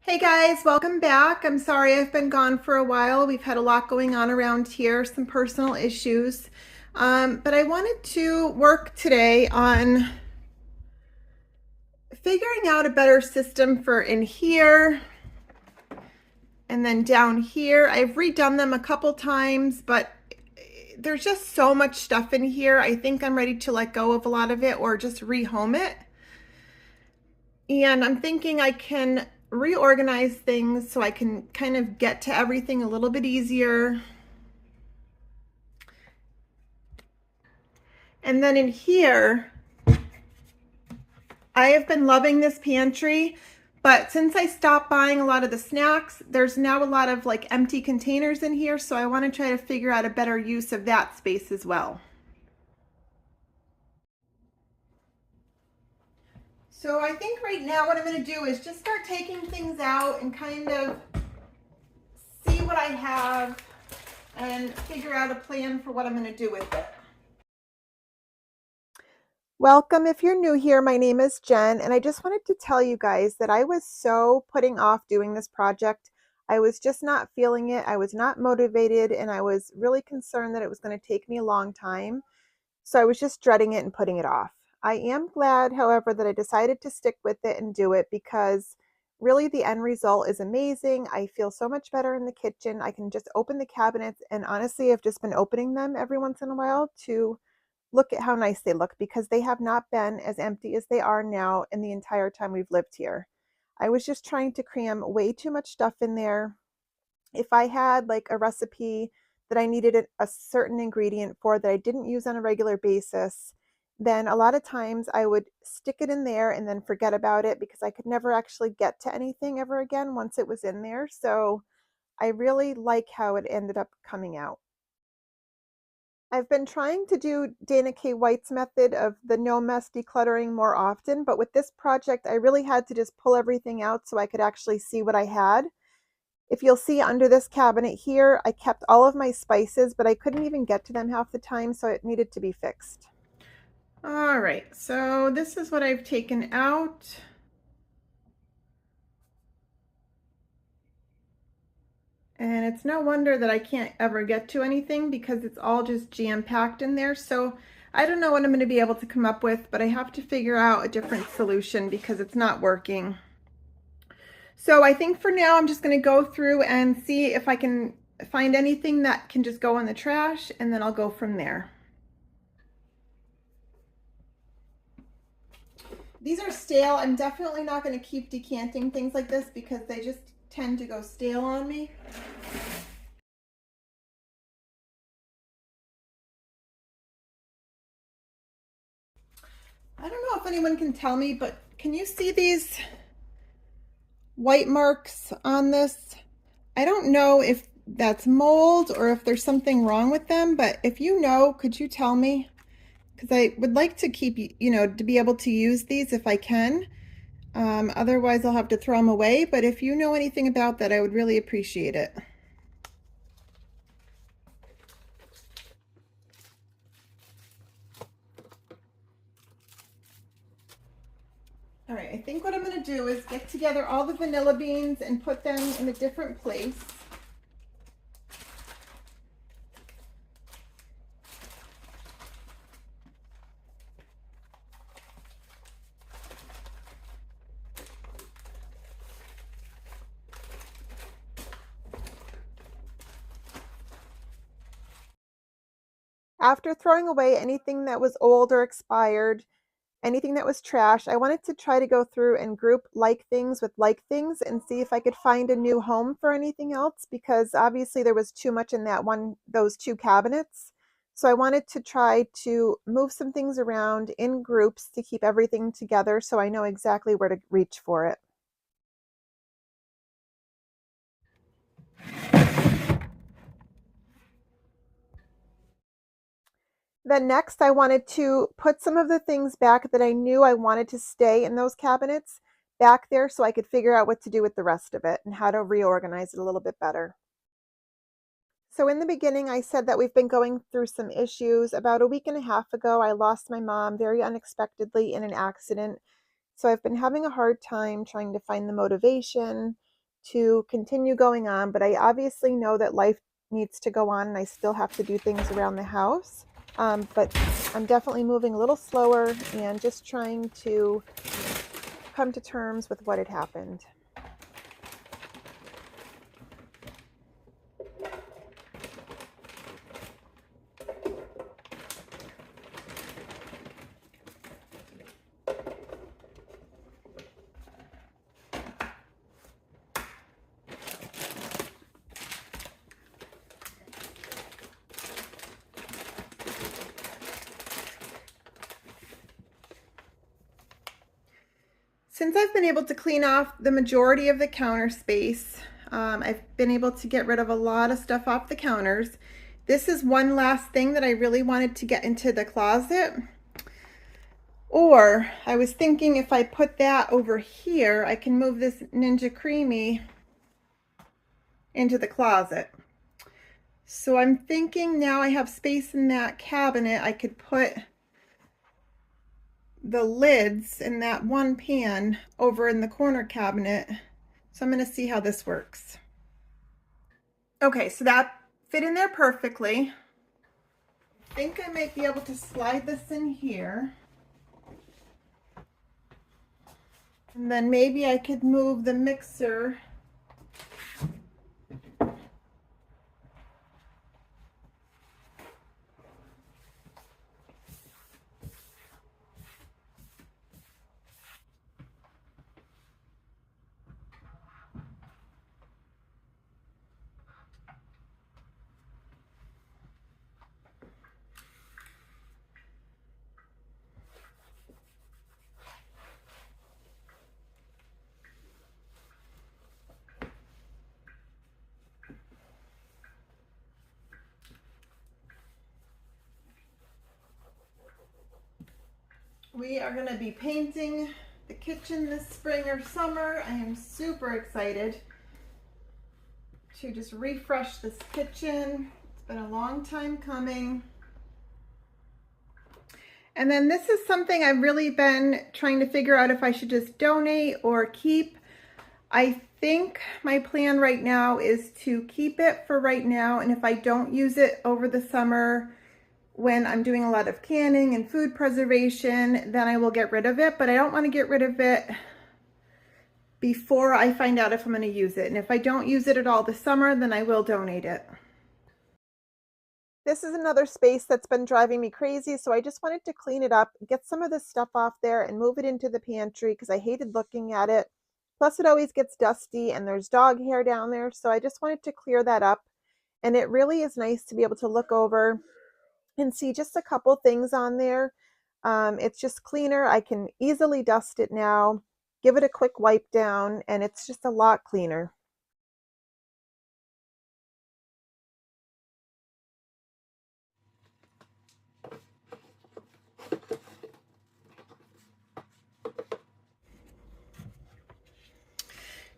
Hey guys, welcome back. I'm sorry I've been gone for a while. We've had a lot going on around here, some personal issues. But I wanted to work today on figuring out a better system for in here and then down here. I've redone them a couple times, but there's just so much stuff in here. I think I'm ready to let go of a lot of it or just rehome it. And I'm thinking I can reorganize things so I can kind of get to everything a little bit easier. And then in here, I have been loving this pantry, but since I stopped buying a lot of the snacks, there's now a lot of like empty containers in here. So I want to try to figure out a better use of that space as well. So I think right now what I'm going to do is just start taking things out and kind of see what I have and figure out a plan for what I'm going to do with it. Welcome. If you're new here, my name is Jen, and I just wanted to tell you guys that I was so putting off doing this project. I was just not feeling it. I was not motivated, and I was really concerned that it was going to take me a long time. So I was just dreading it and putting it off. I am glad, however, that I decided to stick with it and do it because really the end result is amazing. I feel so much better in the kitchen. I can just open the cabinets, and honestly, I've just been opening them every once in a while to look at how nice they look because they have not been as empty as they are now in the entire time we've lived here. I was just trying to cram way too much stuff in there. If I had like a recipe that I needed a certain ingredient for that I didn't use on a regular basis, then a lot of times I would stick it in there and then forget about it because I could never actually get to anything ever again once it was in there. So I really like how it ended up coming out. I've been trying to do Dana K. White's method of the no mess decluttering more often, but with this project, I really had to just pull everything out so I could actually see what I had. If you'll see under this cabinet here, I kept all of my spices, but I couldn't even get to them half the time, so it needed to be fixed. All right, so this is what I've taken out. And it's no wonder that I can't ever get to anything because it's all just jam-packed in there. So I don't know what I'm going to be able to come up with, but I have to figure out a different solution because it's not working. So I think for now I'm just going to go through and see if I can find anything that can just go in the trash, and then I'll go from there. These are stale. I'm definitely not going to keep decanting things like this because they just tend to go stale on me. I don't know if anyone can tell me, but can you see these white marks on this? I don't know if that's mold or if there's something wrong with them, but if you know, could you tell me? Because I would like to keep, to be able to use these if I can. Otherwise, I'll have to throw them away. But if you know anything about that, I would really appreciate it. All right, I think what I'm going to do is get together all the vanilla beans and put them in a different place. After throwing away anything that was old or expired, anything that was trash, I wanted to try to go through and group like things with like things and see if I could find a new home for anything else because obviously there was too much in those two cabinets. So I wanted to try to move some things around in groups to keep everything together so I know exactly where to reach for it. Then next I wanted to put some of the things back that I knew I wanted to stay in those cabinets back there so I could figure out what to do with the rest of it and how to reorganize it a little bit better. So in the beginning, I said that we've been going through some issues. About a week and a half ago, I lost my mom very unexpectedly in an accident. So I've been having a hard time trying to find the motivation to continue going on, but I obviously know that life needs to go on and I still have to do things around the house. But I'm definitely moving a little slower and just trying to come to terms with what had happened. Since I've been able to clean off the majority of the counter space, I've been able to get rid of a lot of stuff off the counters. This is one last thing that I really wanted to get into the closet. Or I was thinking if I put that over here, I can move this Ninja Creamy into the closet. So I'm thinking now I have space in that cabinet, I could put the lids in that one pan over in the corner cabinet. So I'm going to see how this works. Okay, so that fit in there perfectly. I think I might be able to slide this in here. And then maybe I could move the mixer We are going to be painting the kitchen this spring or summer. I am super excited to just refresh this kitchen. It's been a long time coming. And then this is something I've really been trying to figure out if I should just donate or keep. I think my plan right now is to keep it for right now, and if I don't use it over the summer, when I'm doing a lot of canning and food preservation, then I will get rid of it, but I don't want to get rid of it before I find out if I'm going to use it. And if I don't use it at all this summer, then I will donate it. This is another space that's been driving me crazy, so I just wanted to clean it up, get some of this stuff off there and move it into the pantry because I hated looking at it. Plus it always gets dusty and there's dog hair down there, so I just wanted to clear that up. And it really is nice to be able to look over and see just a couple things on there. It's just cleaner. I can easily dust it now, give it a quick wipe down, and it's just a lot cleaner.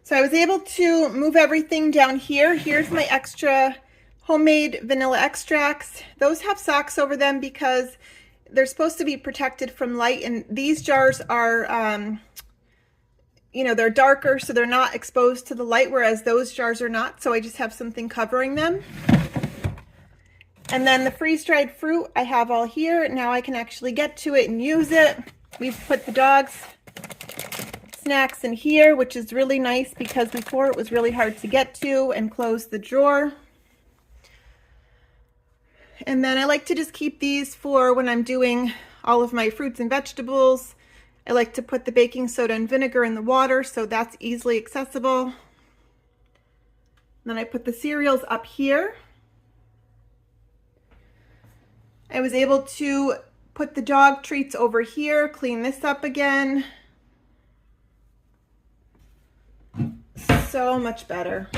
So I was able to move everything down here. Here's my extra homemade vanilla extracts. Those have socks over them because they're supposed to be protected from light, and these jars are you know, they're darker, so they're not exposed to the light, whereas those jars are not, so I just have something covering them. And then the freeze-dried fruit I have all here. Now I can actually get to it and use it. We've put the dogs' snacks in here, which is really nice because before it was really hard to get to, and close the drawer. And then I like to just keep these for when I'm doing all of my fruits and vegetables. I like to put the baking soda and vinegar in the water, so that's easily accessible. And then I put the cereals up here. I was able to put the dog treats over here, clean this up again. So much better.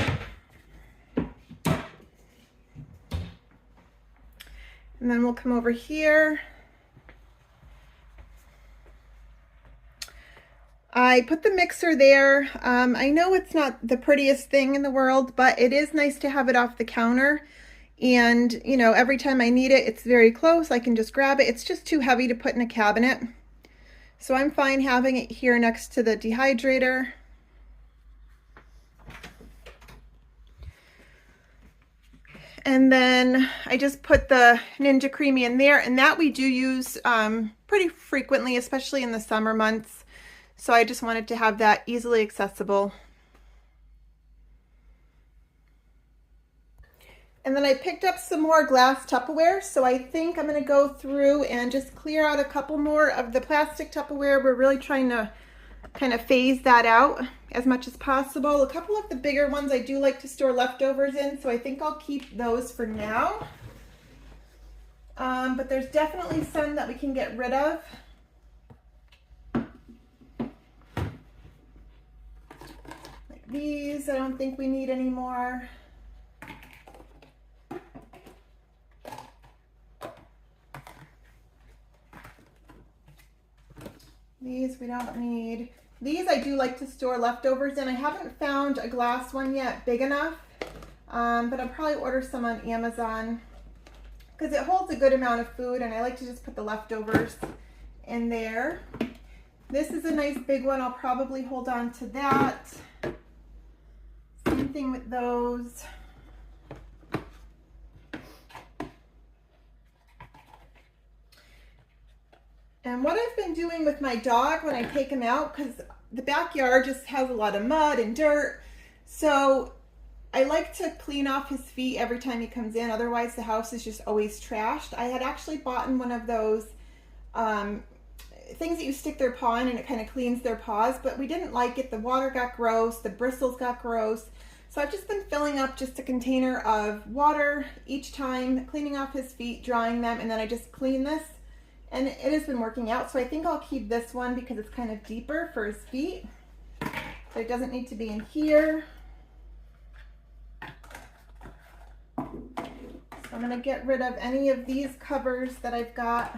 And then we'll come over here. I put the mixer there. I know it's not the prettiest thing in the world, but it is nice to have it off the counter. And, you know, every time I need it, it's very close. I can just grab it. It's just too heavy to put in a cabinet. So I'm fine having it here next to the dehydrator. And then I just put the Ninja Creamy in there, and that we do use pretty frequently, especially in the summer months. So I just wanted to have that easily accessible. And then I picked up some more glass Tupperware, so I think I'm going to go through and just clear out a couple more of the plastic Tupperware. We're really trying to kind of phase that out as much as possible. A couple of the bigger ones I do like to store leftovers in, so I think I'll keep those for now. But there's definitely some that we can get rid of. Like these, I don't think we need anymore. These we don't need. These I do like to store leftovers in. I haven't found a glass one yet big enough, but I'll probably order some on Amazon because it holds a good amount of food, and I like to just put the leftovers in there. This is a nice big one. I'll probably hold on to that. Same thing with those. And what I've been doing with my dog when I take him out, because the backyard just has a lot of mud and dirt, so I like to clean off his feet every time he comes in, otherwise the house is just always trashed. I had actually bought one of those things that you stick their paw in and it kind of cleans their paws, but we didn't like it. The water got gross, the bristles got gross, so I've just been filling up just a container of water each time, cleaning off his feet, drying them, and then I just clean this. And it has been working out, so I think I'll keep this one because it's kind of deeper for his feet. So it doesn't need to be in here. So I'm going to get rid of any of these covers that I've got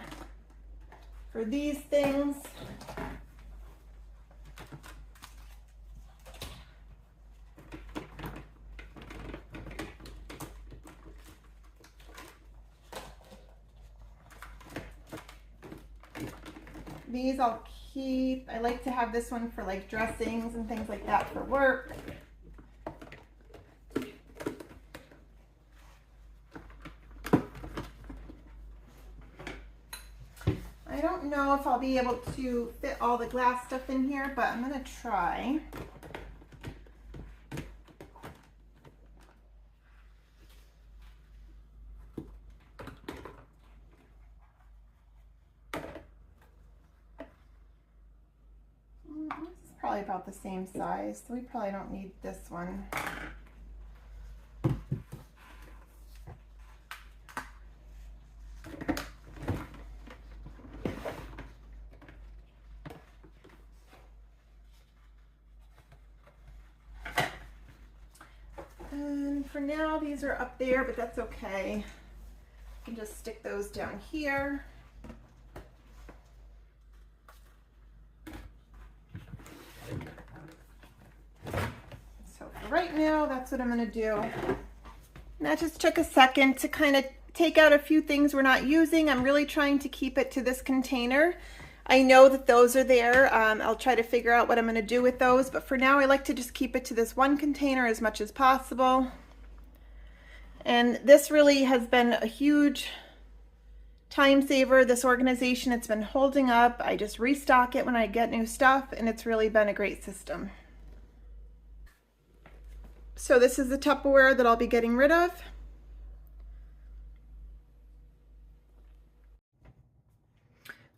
for these things. These I'll keep. I like to have this one for like dressings and things like that for work. I don't know if I'll be able to fit all the glass stuff in here, but I'm going to try. Probably about the same size, so we probably don't need this one. And for now, these are up there, but that's okay. I can just stick those down here. Right now, that's what I'm going to do. And that just took a second to kind of take out a few things we're not using. I'm really trying to keep it to this container. I know that those are there. I'll try to figure out what I'm going to do with those, but for now I like to just keep it to this one container as much as possible. And this really has been a huge time saver, this organization. It's been holding up. I just restock it when I get new stuff, and it's really been a great system. So this is the Tupperware that I'll be getting rid of.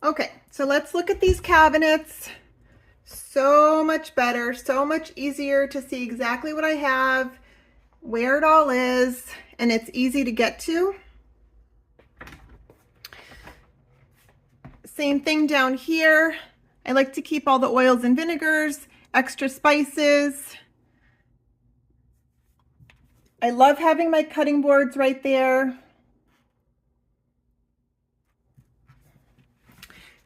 Okay, so let's look at these cabinets. So much better, so much easier to see exactly what I have, where it all is, and it's easy to get to. Same thing down here. I like to keep all the oils and vinegars, extra spices. I love having my cutting boards right there.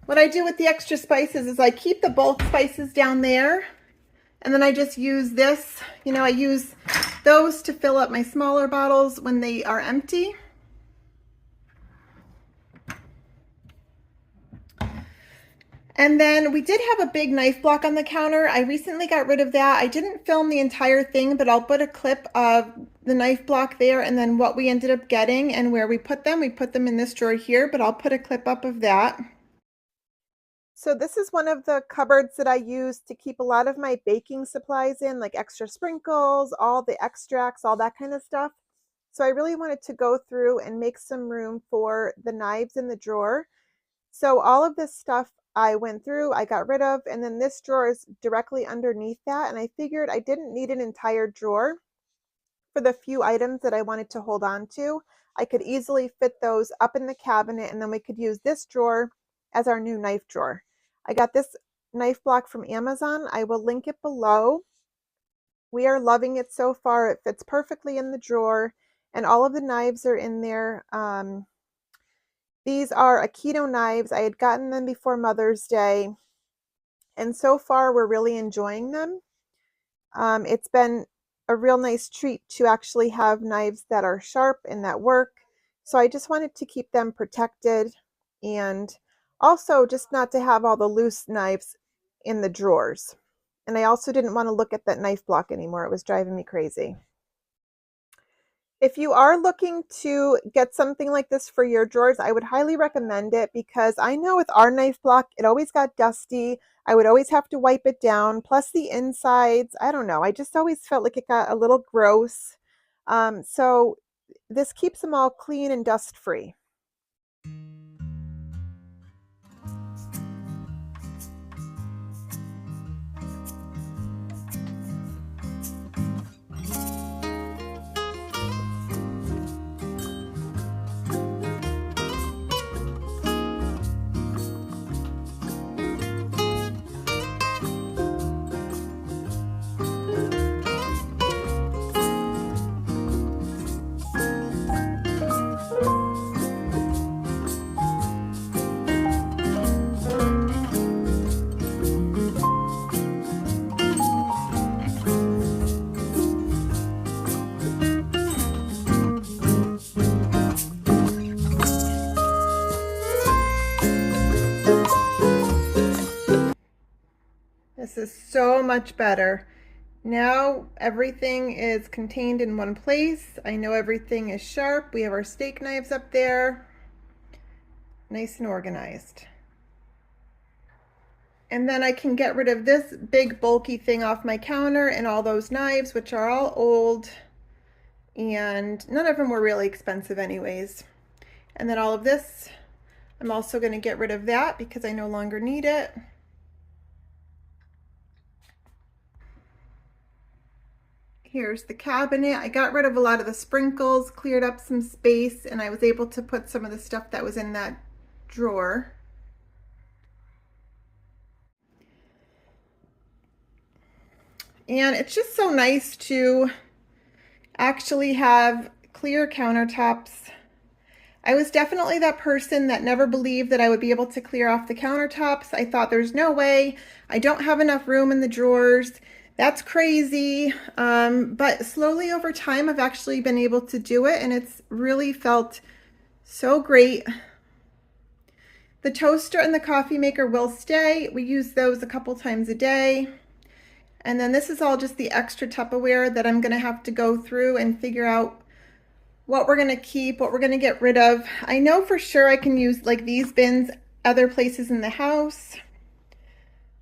What I do with the extra spices is I keep the bulk spices down there, and then I just use this. You know, I use those to fill up my smaller bottles when they are empty. And then we did have a big knife block on the counter. I recently got rid of that. I didn't film the entire thing, but I'll put a clip of the knife block there and then what we ended up getting and where we put them. We put them in this drawer here, but I'll put a clip up of that. So this is one of the cupboards that I use to keep a lot of my baking supplies in, like extra sprinkles, all the extracts, all that kind of stuff. So I really wanted to go through and make some room for the knives in the drawer. So all of this stuff I went through, I got rid of, and then this drawer is directly underneath that. And I figured I didn't need an entire drawer for the few items that I wanted to hold on to. I could easily fit those up in the cabinet, and then we could use this drawer as our new knife drawer. I got this knife block from Amazon. I will link it below. We are loving it so far. It fits perfectly in the drawer, and all of the knives are in there. These are Aikido knives. I had gotten them before Mother's Day, and so far we're really enjoying them. It's been a real nice treat to actually have knives that are sharp and that work. So I just wanted to keep them protected and also just not to have all the loose knives in the drawers. And I also didn't want to look at that knife block anymore. It was driving me crazy. If you are looking to get something like this for your drawers, I would highly recommend it because I know with our knife block, it always got dusty. I would always have to wipe it down. Plus the insides, I don't know. I just always felt like it got a little gross. So this keeps them all clean and dust free. This is so much better. Now everything is contained in one place. I know everything is sharp. We have our steak knives up there. Nice and organized. And then I can get rid of this big bulky thing off my counter and all those knives, which are all old. And none of them were really expensive anyways. And then all of this, I'm also going to get rid of that because I no longer need it. Here's the cabinet. I got rid of a lot of the sprinkles, cleared up some space, and I was able to put some of the stuff that was in that drawer. And it's just so nice to actually have clear countertops. I was definitely that person that never believed that I would be able to clear off the countertops. I thought there's no way. I don't have enough room in the drawers. That's crazy. But slowly over time, I've actually been able to do it, and it's really felt so great. The toaster and the coffee maker will stay. We use those a couple times a day. And then this is all just the extra Tupperware that I'm gonna have to go through and figure out what we're gonna keep, what we're gonna get rid of. I know for sure I can use like these bins other places in the house,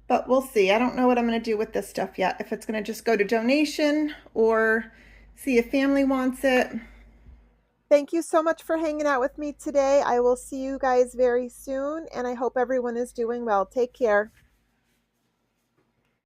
but we'll see. I don't know what I'm gonna do with this stuff yet. If it's gonna just go to donation or see if family wants it. Thank you so much for hanging out with me today. I will see you guys very soon, and I hope everyone is doing well. Take care.